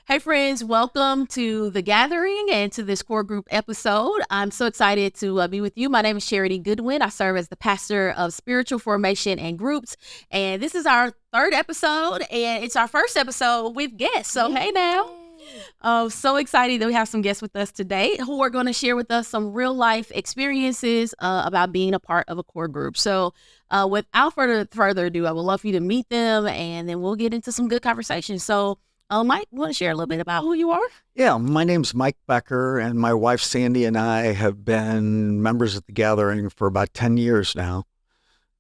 Hey friends, welcome to The Gathering and to this core group episode. I'm so excited to be with you. My name is Charity Goodwin. I serve as the pastor of spiritual formation and groups. And this is our third episode, and it's our first episode with guests. So hey now. So excited that we have some guests with us today who are going to share with us some real life experiences about being a part of a core group. So without further ado, I would love for you to meet them, and then we'll get into some good conversation. So Mike, you want to share a little bit about who you are? Yeah, my name's Mike Becker, and my wife Sandy and I have been members at the Gathering for about 10 years now.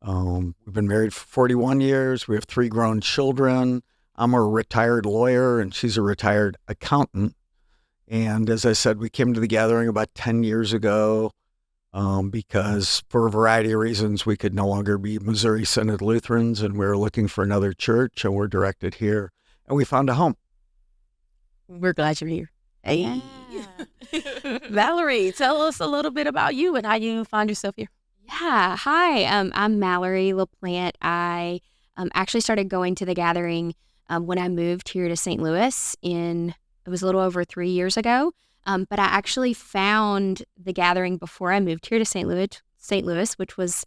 We've been married for 41 years. We have 3 grown children. I'm a retired lawyer, and she's a retired accountant. And as I said, we came to the Gathering about 10 years ago because for a variety of reasons, we could no longer be Missouri Synod Lutherans, and we were looking for another church, and we're directed here. And we found a home. We're glad you're here. Hey. Yeah. Mallory, tell us a little bit about you and how you find yourself here. Yeah. Hi, I'm Mallory LaPlant. I actually started going to the Gathering when I moved here to St. Louis it was a little over 3 years ago. But I actually found the Gathering before I moved here to St. Louis, which was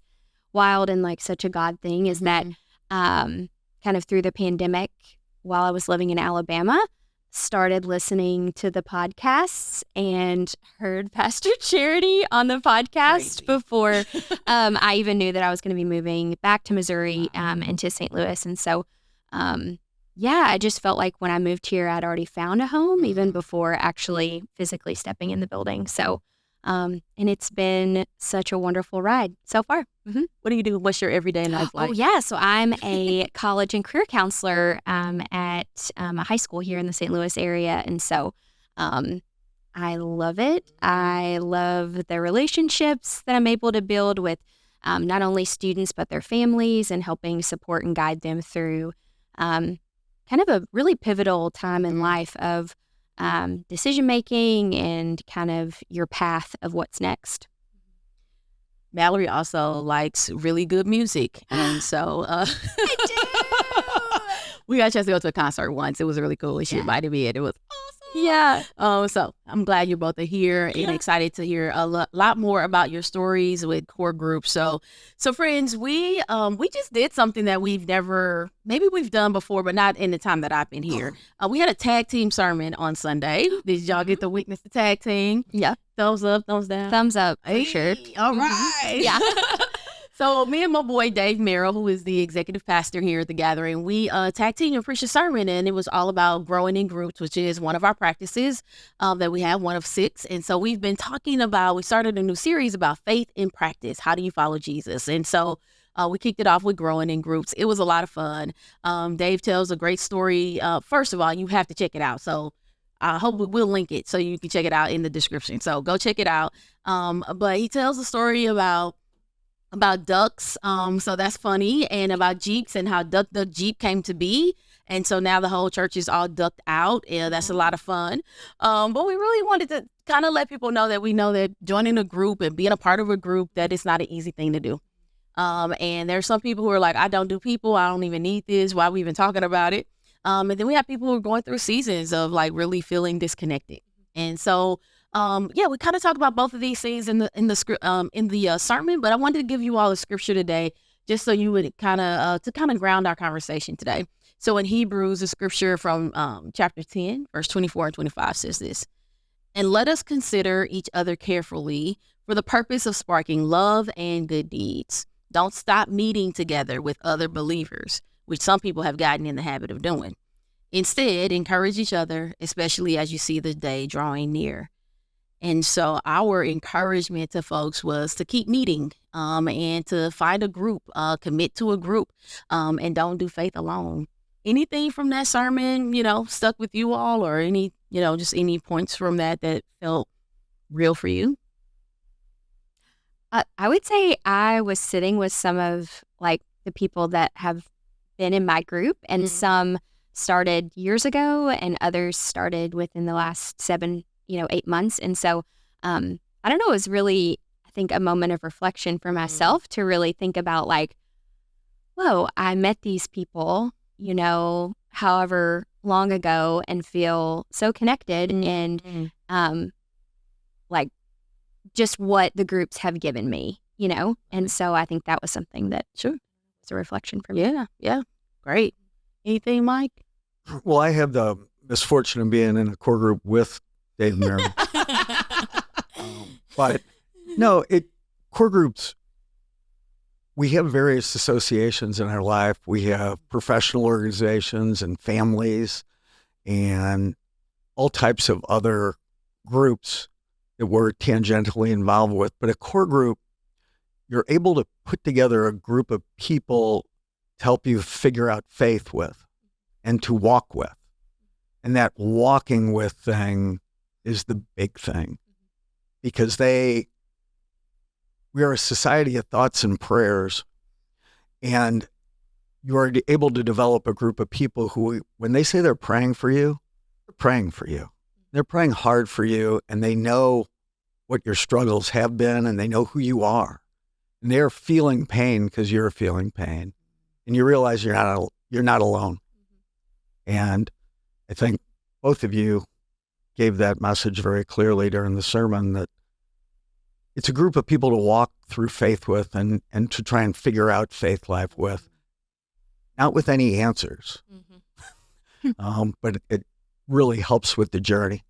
wild and like such a God thing, is that kind of through the pandemic, while I was living in Alabama, started listening to the podcasts and heard Pastor Charity on the podcast before I even knew that I was going to be moving back to Missouri and to St. Louis. And so, I just felt like when I moved here, I'd already found a home even before actually physically stepping in the building. So, and it's been such a wonderful ride so far. Mm-hmm. What do you do? What's your everyday life like? Oh, yeah. So I'm a college and career counselor at a high school here in the St. Louis area. And so I love it. I love the relationships that I'm able to build with not only students, but their families, and helping support and guide them through kind of a really pivotal time in life of decision-making and kind of your path of what's next. Mallory also likes really good music. And so I do. We got a chance to go to a concert once. It was really cool. She invited me and it was awesome. Yeah. So I'm glad you both are here and excited to hear a lot more about your stories with core groups. So friends, we just did something that we've done before, but not in the time that I've been here. We had a tag team sermon on Sunday. Did y'all get to witness the tag team? Yeah. Thumbs up, thumbs down? Thumbs up, for sure. All right. Yeah. So me and my boy, Dave Merrill, who is the executive pastor here at the Gathering, we tag team and preached a sermon, and it was all about growing in groups, which is one of our practices that we have, one of 6. And so we started a new series about faith in practice. How do you follow Jesus? And so we kicked it off with growing in groups. It was a lot of fun. Dave tells a great story. First of all, you have to check it out. So I hope we'll link it so you can check it out in the description. So go check it out. But he tells a story about ducks, so that's funny, and about Jeeps and how Duck Jeep came to be. And so now the whole church is all ducked out. Yeah, that's a lot of fun. But we really wanted to kind of let people know that we know that joining a group and being a part of a group, that it's not an easy thing to do. And there's some people who are like, I don't do people. I don't even need this. Why are we even talking about it? And then we have people who are going through seasons of like really feeling disconnected. And so we kind of talk about both of these things in the sermon, but I wanted to give you all a scripture today, just so you would kind of ground our conversation today. So in Hebrews, the scripture from chapter 10, verse 24 and 25 says this: "And let us consider each other carefully for the purpose of sparking love and good deeds. Don't stop meeting together with other believers, which some people have gotten in the habit of doing. Instead, encourage each other, especially as you see the day drawing near." And so our encouragement to folks was to keep meeting and to find a group, commit to a group, and don't do faith alone. Anything from that sermon, stuck with you all, or any, just any points from that felt real for you? I would say I was sitting with some of like the people that have been in my group, and some started years ago and others started within the last 8 months. And so, I don't know, it was really, I think, a moment of reflection for myself to really think about like, whoa, I met these people, however long ago and feel so connected and like just what the groups have given me, And so I think that was something that was a reflection for me. Yeah. Great. Anything, Mike? Well, I have the misfortune of being in a core group with Dave Merrill. But no, core groups, we have various associations in our life. We have professional organizations and families and all types of other groups that we're tangentially involved with. But a core group, you're able to put together a group of people to help you figure out faith with and to walk with. And that walking with thing is the big thing, because we are a society of thoughts and prayers, and you are able to develop a group of people who, when they say they're praying for you, they're praying for you. They're praying hard for you, and they know what your struggles have been, and they know who you are. And they're feeling pain because you're feeling pain, and you realize you're not alone. And I think both of you gave that message very clearly during the sermon, that it's a group of people to walk through faith with and to try and figure out faith life with, not with any answers, but it really helps with the journey.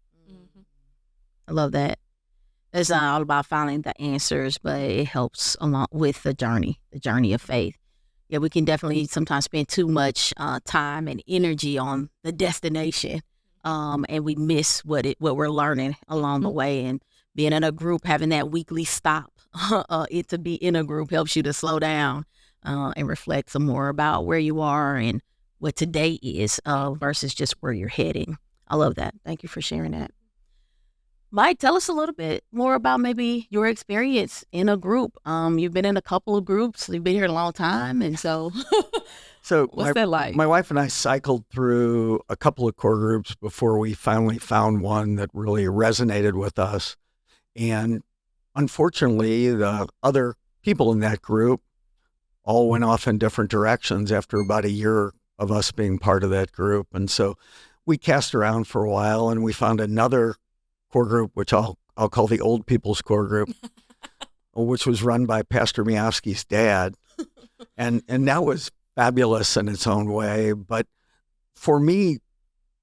I love that. It's not all about finding the answers, but it helps along with the journey of faith. Yeah, we can definitely sometimes spend too much time and energy on the destination, and we miss what we're learning along the way. And being in a group, having that weekly stop, to be in a group helps you to slow down and reflect some more about where you are and what today is versus just where you're heading. I love that. Thank you for sharing that. Mike, tell us a little bit more about maybe your experience in a group. You've been in a couple of groups. You've been here a long time, and so what's that like? My wife and I cycled through a couple of core groups before we finally found one that really resonated with us. And unfortunately, the other people in that group all went off in different directions after about a year of us being part of that group. And so we cast around for a while, and we found another core group, which I'll call the Old People's Core Group, which was run by Pastor Miowski's dad. And that was fabulous in its own way. But for me,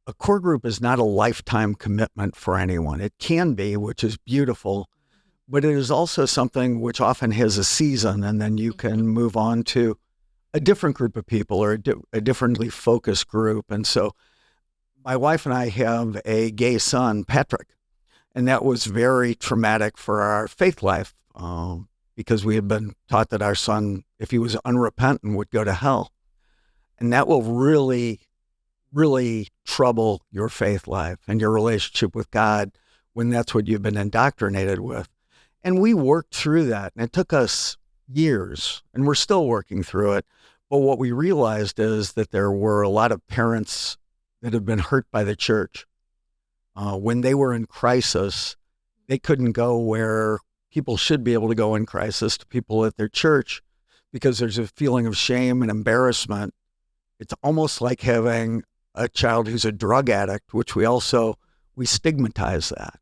a core group is not a lifetime commitment for anyone. It can be, which is beautiful, but it is also something which often has a season, and then you can move on to a different group of people or a differently focused group. And so my wife and I have a gay son, Patrick, and that was very traumatic for our faith life because we had been taught that our son, if he was unrepentant, would go to hell. And that will really, really trouble your faith life and your relationship with God when that's what you've been indoctrinated with. And we worked through that, and it took us years, and we're still working through it. But what we realized is that there were a lot of parents that have been hurt by the church. When they were in crisis, they couldn't go where people should be able to go in crisis, to people at their church, because there's a feeling of shame and embarrassment. It's almost like having a child who's a drug addict, which we stigmatize that.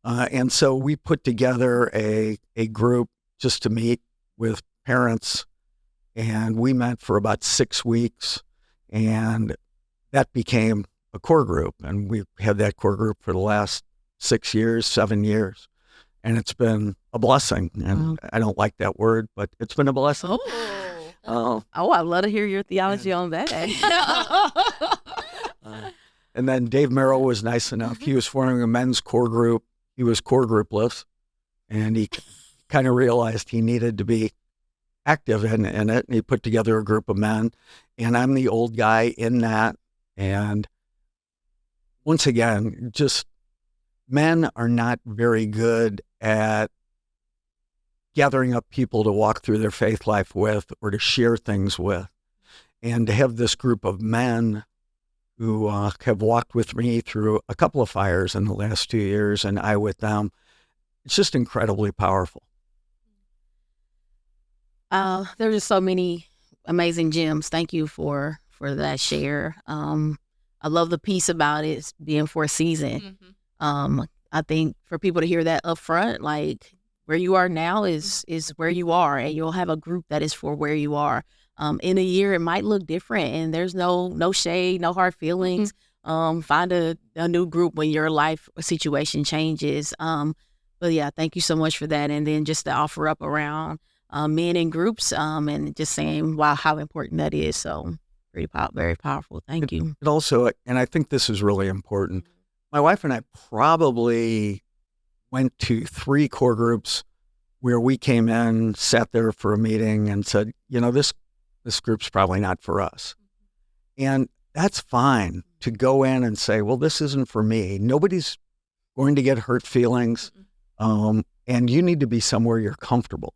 And so we put together a group just to meet with parents, and we met for about 6 weeks, and that became a core group. And we've had that core group for the last 7 years. And it's been a blessing. And I don't like that word, but it's been a blessing. I'd love to hear your theology on that. And then Dave Merrill was nice enough. He was forming a men's core group. He was core groupless, and he kind of realized he needed to be active in it. And he put together a group of men, and I'm the old guy in that. And once again, just men are not very good at gathering up people to walk through their faith life with or to share things with. And to have this group of men who have walked with me through a couple of fires in the last 2 years, and I with them, it's just incredibly powerful. There's just so many amazing gems. Thank you for that share. I love the piece about it being for a season. I think for people to hear that up front, like where you are now is where you are, and you'll have a group that is for where you are. In a year, it might look different, and there's no shade, no hard feelings. Find a new group when your life situation changes. But yeah, thank you so much for that. And then just to offer up around men in groups, and just saying, wow, how important that is. So very powerful. Thank you. It also, and I think this is really important, my wife and I probably went to 3 core groups where we came in, sat there for a meeting and said, this group's probably not for us. And that's fine to go in and say, well, this isn't for me. Nobody's going to get hurt feelings. And you need to be somewhere you're comfortable.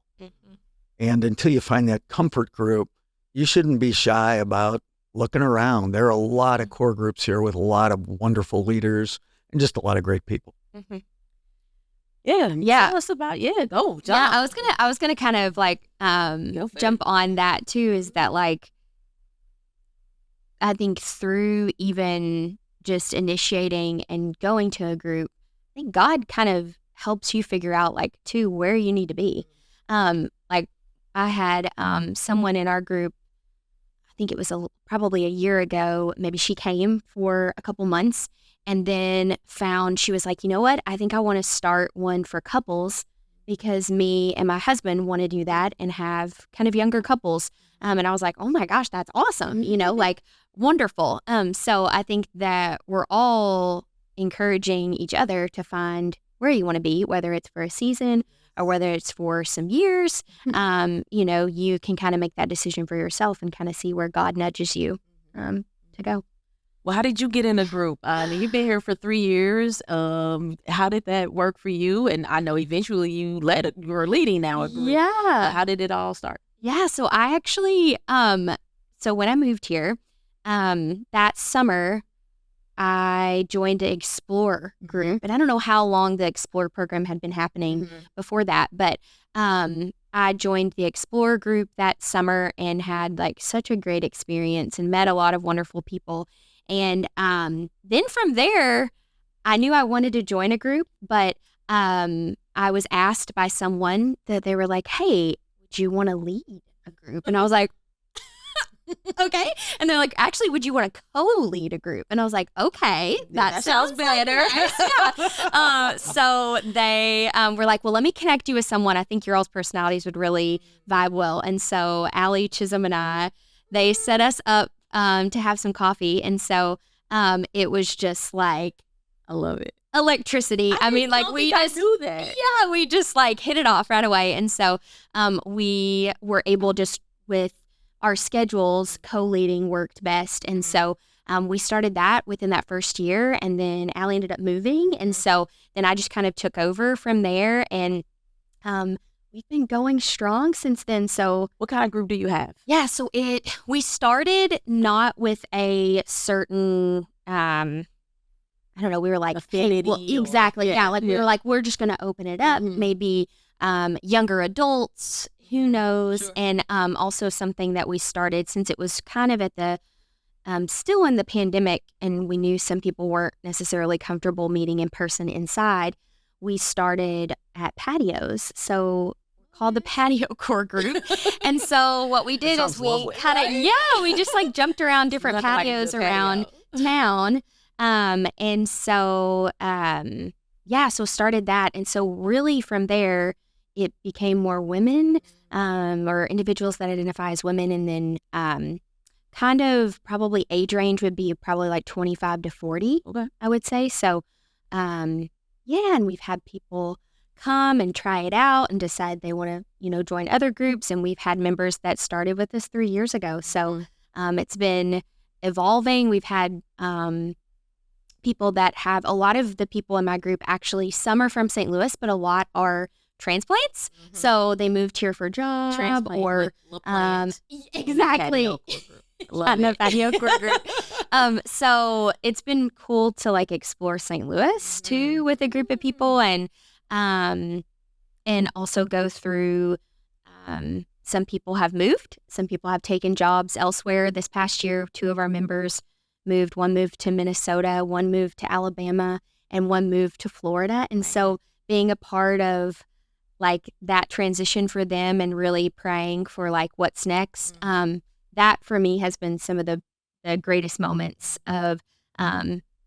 And until you find that comfort group, you shouldn't be shy about looking around. There are a lot of core groups here with a lot of wonderful leaders and just a lot of great people. Yeah. Yeah. Tell us about, go. Jump. Yeah, I was gonna kind of like jump on that too, is that like I think through even just initiating and going to a group, I think God kind of helps you figure out like too where you need to be. Like I had someone in our group, I think it was probably a year ago, maybe she came for a couple months and then she was like, you know what, I think I want to start one for couples because me and my husband want to do that and have kind of younger couples. And I was like, oh my gosh, that's awesome. Like wonderful. So I think that we're all encouraging each other to find where you want to be, whether it's for a season or whether it's for some years. You can kind of make that decision for yourself and kind of see where God nudges you to go. Well, how did you get in a group? You've been here for 3 years. How did that work for you? And I know eventually you're leading now a group. Yeah. How did it all start? Yeah. So I actually, so when I moved here, that summer, I joined the Explore group. And I don't know how long the Explore program had been happening before that, but I joined the Explore group that summer and had like such a great experience and met a lot of wonderful people. And then from there, I knew I wanted to join a group, but I was asked by someone that they were like, hey, would you want to lead a group? And I was like, okay. And they're like, actually, would you want to co-lead a group? And I was like, okay, that sounds better. So they were like, well, let me connect you with someone. I think your all's personalities would really vibe well. And so Allie Chisholm and they set us up to have some coffee. And so it was just like, I love it. Electricity. I mean, like we just do that. Yeah, we just like hit it off right away. And so we were able just with our schedules, co-leading worked best. And so we started that within that first year. And then Allie ended up moving. And so then I just kind of took over from there. And we've been going strong since then. So what kind of group do you have? Yeah, so we started not with a certain I don't know, we were like, affinity. Well, exactly. Yeah. We were like, we're just going to open it up. Maybe younger adults, who knows? Sure. And also something that we started since it was kind of at the, still in the pandemic and we knew some people weren't necessarily comfortable meeting in person inside. We started at patios. So called the patio core group. And so what we did is we kind of, we just like jumped around different patios around town. And so, so started that. And so really from there, it became more women, or individuals that identify as women. And then, kind of probably age range would be probably like 25 to 40, I would say. So, and we've had people come and try it out and decide they want to, join other groups. And we've had members that started with us 3 years ago. So, it's been evolving. We've had, people that have a lot of the people in my group actually, some are from St. Louis, but a lot are transplants. So they moved here for a job or exactly. Patio core group. So it's been cool to like explore St. Louis too with a group of people and also go through some people have moved, some people have taken jobs elsewhere. This past year, 2 of our members moved. One moved to Minnesota, one moved to Alabama, and one moved to Florida. And so being a part of like that transition for them and really praying for like what's next, that for me has been some of the greatest moments of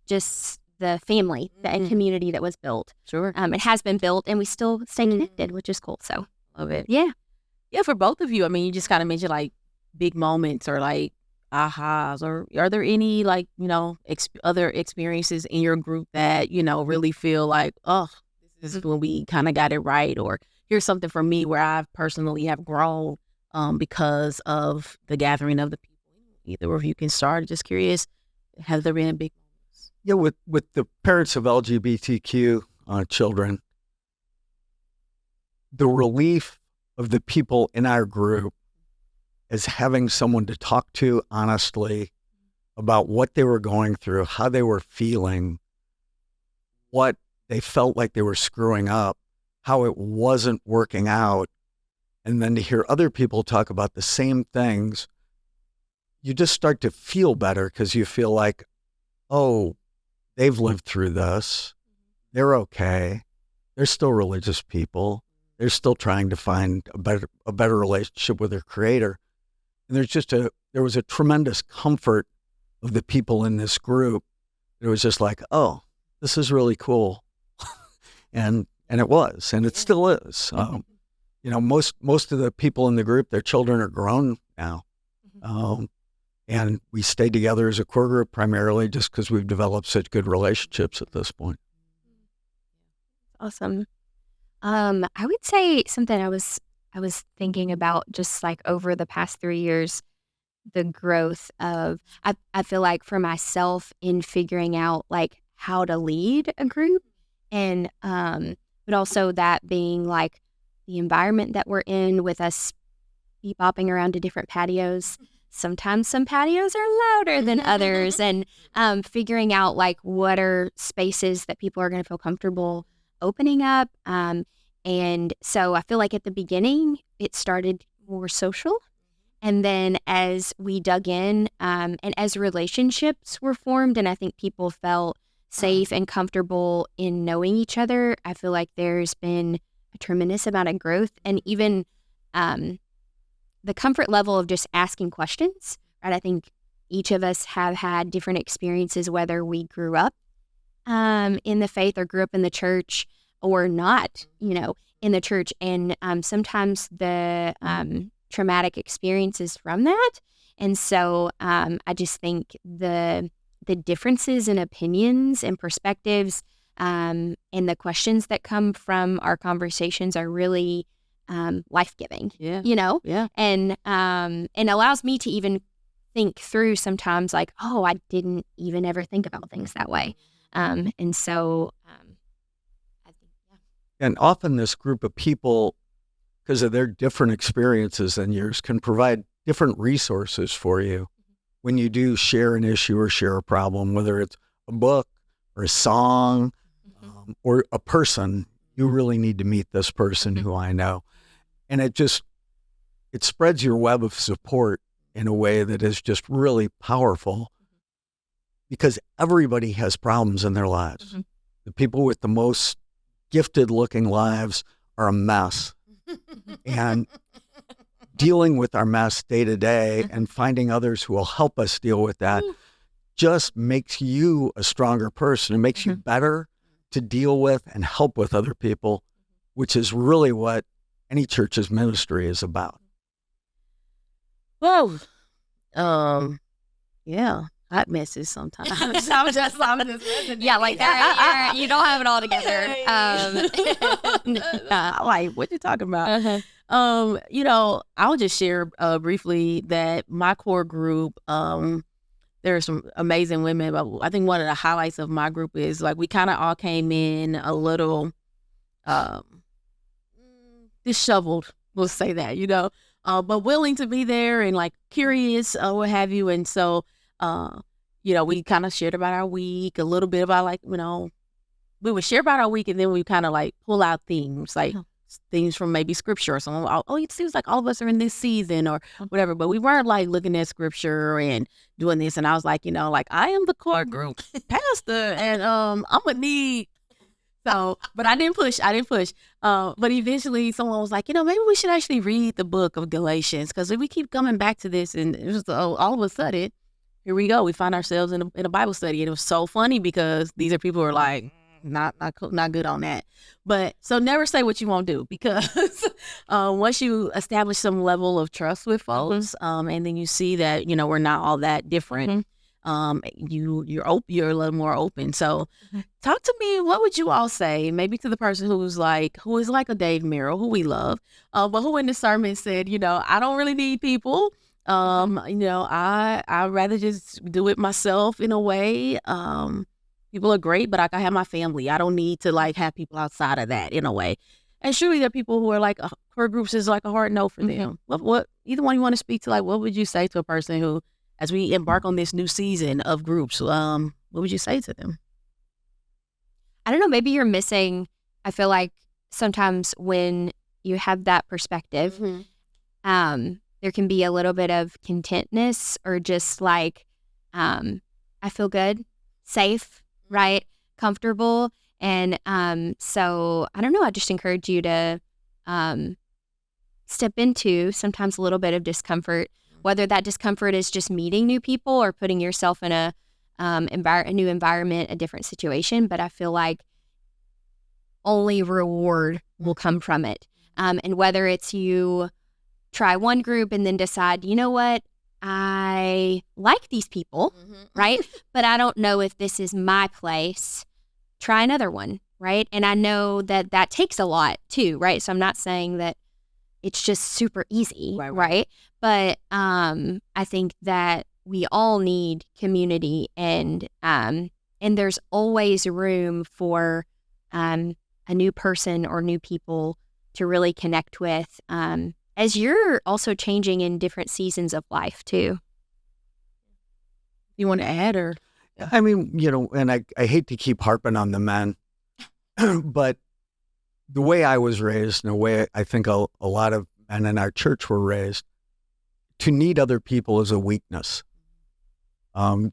just the family and community that was built. Sure. It has been built and we still stay connected, which is cool. So love it. Yeah. Yeah, for both of you, I mean, you just kind of mentioned like big moments or like ahas, or are there any like, other experiences in your group that, really feel like, oh, this is when we kind of got it right, or here's something for me where I personally have grown because of the gathering of the people. Either of you can start. Just curious, have there been big moments? Yeah, with the parents of LGBTQ children, the relief of the people in our group is having someone to talk to honestly about what they were going through, how they were feeling, what they felt like they were screwing up, how it wasn't working out, and then to hear other people talk about the same things, you just start to feel better because you feel like, oh, they've lived through this. They're okay. They're still religious people. They're still trying to find a better relationship with their creator. And there was a tremendous comfort of the people in this group. It was just like, oh, this is really cool. and it was, and it still is. Most of the people in the group, their children are grown now. And we stay together as a core group primarily just because we've developed such good relationships at this point. Awesome. I would say something I was thinking about just like over the past 3 years, the growth of, I feel like for myself in figuring out like how to lead a group, and but also that being like the environment that we're in with us bopping around to different patios. Sometimes some patios are louder than others, and figuring out like what are spaces that people are going to feel comfortable opening up. And so I feel like at the beginning, it started more social. And then as we dug in, and as relationships were formed, and I think people felt safe and comfortable in knowing each other, I feel like there's been a tremendous amount of growth, and even the comfort level of just asking questions, right? I think each of us have had different experiences, whether we grew up in the faith or grew up in the church or not, in the church. And sometimes the traumatic experiences from that. And so I just think the differences in opinions and perspectives and the questions that come from our conversations are really life-giving, Yeah. and allows me to even think through sometimes like, oh, I didn't even ever think about things that way. And so I think, And often this group of people, because of their different experiences than yours, can provide different resources for you when you do share an issue or share a problem, whether it's a book or a song or a person. You really need to meet this person who I know. And it spreads your web of support in a way that is just really powerful, because everybody has problems in their lives. The people with the most gifted looking lives are a mess. And dealing with our mess day to day and finding others who will help us deal with that just makes you a stronger person. It makes you better to deal with and help with other people, which is really what any church's ministry is about. Well, yeah, hot messes sometimes. I'm just yeah, like that. You don't have it all together. I'm like, what you talking about? I'll just share briefly that my core group, there are some amazing women, but I think one of the highlights of my group is like we kind of all came in a little disheveled, we'll say that, but willing to be there and like curious, what have you. And so, we kind of shared about our week, a little bit about like, we would share about our week, and then we kind of like pull out themes like, things from maybe scripture or something. Oh, it seems like all of us are in this season or whatever, but we weren't like looking at scripture and doing this. And I was like, like I am the core group pastor and I'm gonna need. So, but I didn't push. But eventually someone was like, maybe we should actually read the book of Galatians, because we keep coming back to this, and it was all of a sudden, here we go. We find ourselves in a Bible study, and it was so funny because these are people who are like, not good on that. But so never say what you won't do, because once you establish some level of trust with folks, and then you see that we're not all that different. You're a little more open. So talk to me, what would you all say maybe to the person who is like a Dave Merrill, who we love, but who in the sermon said, I don't really need people. I'd rather just do it myself in a way. People are great, but I have my family. I don't need to like have people outside of that in a way. And surely there are people who are like, core groups is like a hard no for them. What either one you want to speak to, like, what would you say to a person who, as we embark on this new season of groups, what would you say to them? I don't know, maybe you're missing, I feel like sometimes when you have that perspective, there can be a little bit of contentness or just like, I feel good, safe, right, comfortable. And so I don't know, I just encourage you to step into sometimes a little bit of discomfort, whether that discomfort is just meeting new people or putting yourself in a new environment, a different situation. But I feel like only reward will come from it. And whether it's you try one group and then decide, you know what, I like these people, right? But I don't know if this is my place. Try another one, right? And I know that takes a lot too, right? So I'm not saying that it's just super easy, right? But I think that we all need community, and there's always room for a new person or new people to really connect with, as you're also changing in different seasons of life too. You want to add, or? I mean, and I hate to keep harping on the men, but the way I was raised and the way I think a lot of men in our church were raised, to need other people is a weakness. No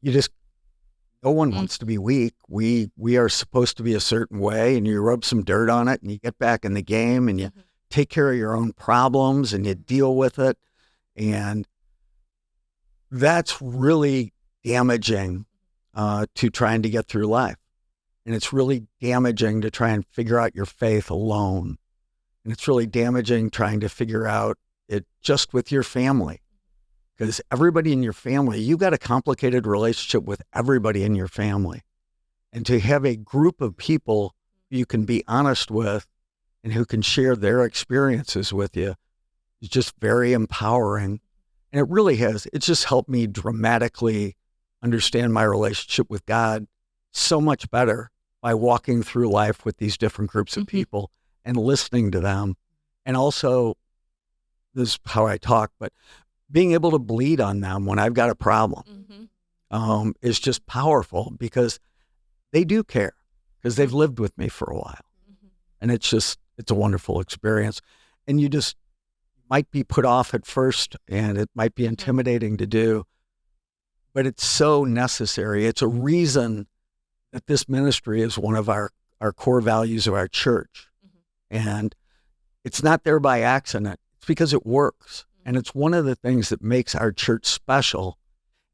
one wants to be weak. We are supposed to be a certain way, and you rub some dirt on it and you get back in the game and you take care of your own problems and you deal with it. And that's really damaging to trying to get through life. And it's really damaging to try and figure out your faith alone. And it's really damaging trying to figure out it just with your family. Because everybody in your family, you've got a complicated relationship with everybody in your family. And to have a group of people you can be honest with and who can share their experiences with you is just very empowering. And it really it's just helped me dramatically understand my relationship with God so much better by walking through life with these different groups of people and listening to them. And also, this is how I talk, but being able to bleed on them when I've got a problem is just powerful, because they do care, because they've lived with me for a while. And it's a wonderful experience. And you just might be put off at first, and it might be intimidating to do, but it's so necessary. It's a reason that this ministry is one of our core values of our church. And it's not there by accident. It's because it works. And it's one of the things that makes our church special.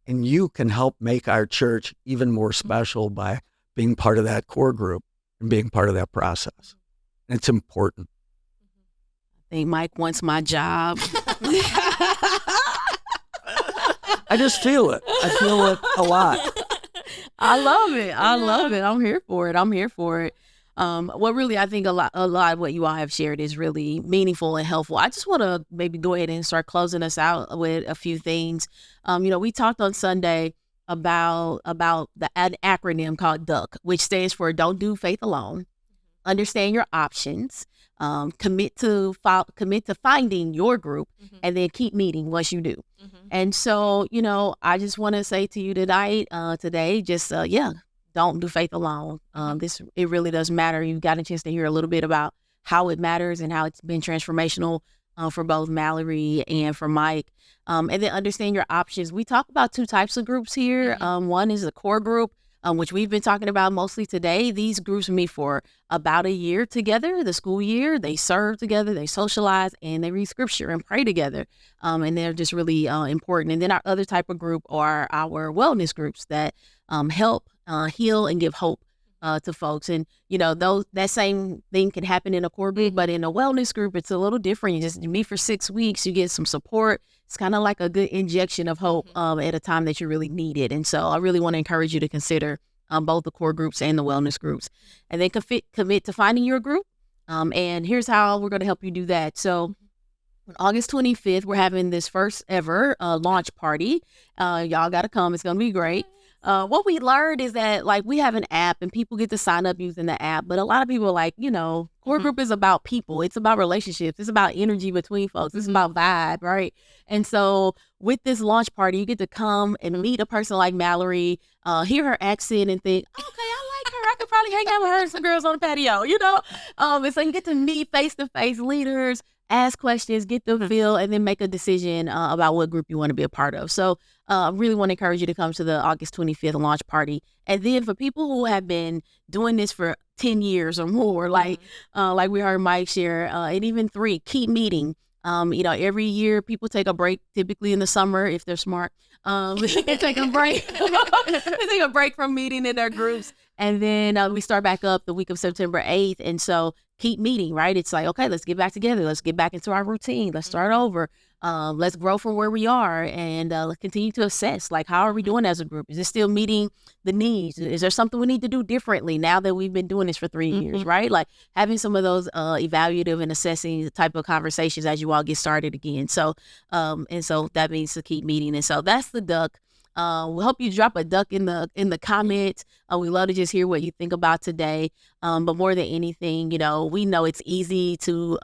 And you can help make our church even more special by being part of that core group and being part of that process. And it's important. I think Mike wants my job. I just feel it. I feel it a lot. I love it. I'm here for it. What really, I think a lot of what you all have shared is really meaningful and helpful. I just want to maybe go ahead and start closing us out with a few things. We talked on Sunday about an acronym called DUCK, which stands for Don't Do Faith Alone. Understand your options. Commit to finding your group, and then keep meeting once you do. And so, I just want to say to you today, don't do faith alone. It really does matter. You got a chance to hear a little bit about how it matters and how it's been transformational for both Mallory and for Mike. And then understand your options. We talk about two types of groups here. One is a core group, which we've been talking about mostly today. These groups meet for about a year together, the school year. They serve together, they socialize, and they read scripture and pray together. And they're just really important. And then our other type of group are our wellness groups that help heal and give hope to folks. And, that same thing can happen in a core group, but in a wellness group, it's a little different. You meet for 6 weeks, you get some support. It's kind of like a good injection of hope at a time that you really need it. And so I really want to encourage you to consider both the core groups and the wellness groups, and then commit to finding your group. And here's how we're going to help you do that. So on August 25th, we're having this first ever launch party. Y'all got to come. It's going to be great. What we learned is that we have an app and people get to sign up using the app, but a lot of people are like, core group is about people. It's about relationships. It's about energy between folks. It's about vibe, right? And so with this launch party, you get to come and meet a person like Mallory, hear her accent and think, okay, I like her. I could probably hang out with her and some girls on the patio, And so you get to meet face-to-face leaders, ask questions, get the feel, and then make a decision about what group you want to be a part of. So I really want to encourage you to come to the August 25th launch party. And then for people who have been doing this for 10 years or more, like we heard Mike share, and even 3, keep meeting. Every year people take a break, typically in the summer if they're smart. They take a break. They take a break from meeting in their groups. And then we start back up the week of September 8th. And so keep meeting, right? It's like, okay, let's get back together. Let's get back into our routine. Let's start over. Let's grow from where we are, and let's continue to assess, how are we doing as a group? Is it still meeting the needs? Is there something we need to do differently now that we've been doing this for 3 years, right? Having some of those evaluative and assessing type of conversations as you all get started again. So, and so that means to keep meeting. And so that's the duck. We'll help you drop a duck in the comments. We love to just hear what you think about today. But more than anything, we know it's easy to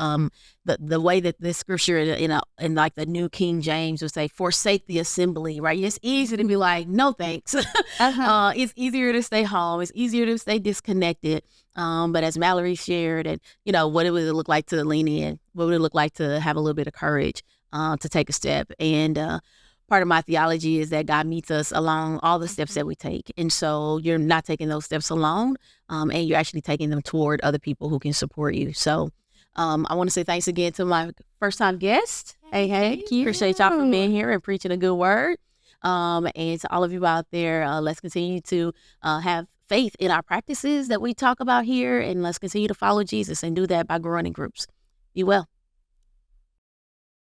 the way that this scripture in the New King James would say, forsake the assembly, right? It's easy to be like, no thanks. It's easier to stay home. It's easier to stay disconnected. But as Mallory shared, and what it would look like to lean in, what would it look like to have a little bit of courage to take a step. And part of my theology is that God meets us along all the steps that we take. And so you're not taking those steps alone, and you're actually taking them toward other people who can support you. So I want to say thanks again to my first-time guest. Hey. Thank you. Appreciate y'all for being here and preaching a good word. And to all of you out there, let's continue to have faith in our practices that we talk about here, and let's continue to follow Jesus and do that by growing in groups. Be well.